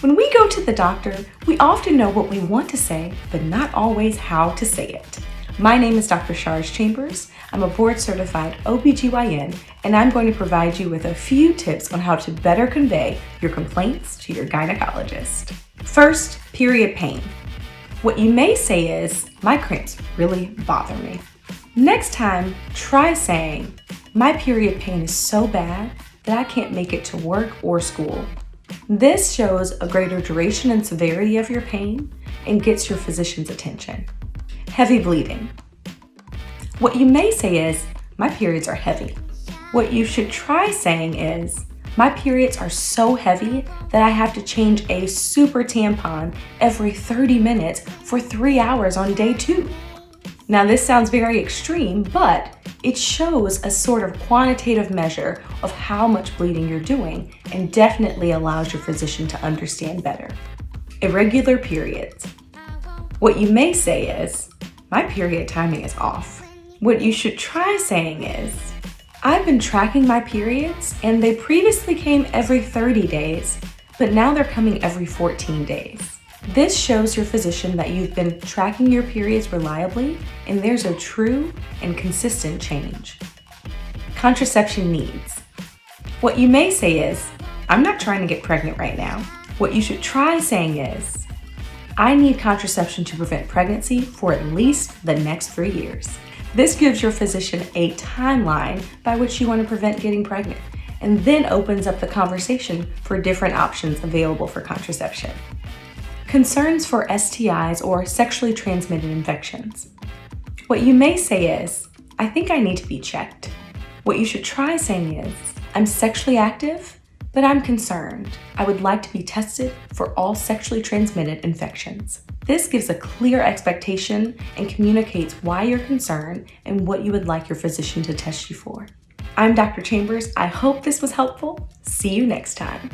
When we go to the doctor, we often know what we want to say, but not always how to say it. My name is Dr. Charis Chambers. I'm a board-certified OB-GYN, and I'm going to provide you with a few tips on how to better convey your complaints to your gynecologist. First, period pain. What you may say is, my cramps really bother me. Next time, try saying, my period pain is so bad that I can't make it to work or school. This shows a greater duration and severity of your pain and gets your physician's attention. Heavy bleeding. What you may say is, my periods are heavy. What you should try saying is, my periods are so heavy that I have to change a super tampon every 30 minutes for 3 hours on day 2. Now this sounds very extreme, but it shows a sort of quantitative measure of how much bleeding you're doing and definitely allows your physician to understand better. Irregular periods. What you may say is, my period timing is off. What you should try saying is, I've been tracking my periods and they previously came every 30 days, but now they're coming every 14 days. This shows your physician that you've been tracking your periods reliably and there's a true and consistent change. Contraception needs. What you may say is, I'm not trying to get pregnant right now. What you should try saying is, I need contraception to prevent pregnancy for at least the next 3 years. This gives your physician a timeline by which you want to prevent getting pregnant and then opens up the conversation for different options available for contraception. Concerns for STIs or sexually transmitted infections. What you may say is, I think I need to be checked. What you should try saying is, I'm sexually active, but I'm concerned. I would like to be tested for all sexually transmitted infections. This gives a clear expectation and communicates why you're concerned and what you would like your physician to test you for. I'm Dr. Chambers. I hope this was helpful. See you next time.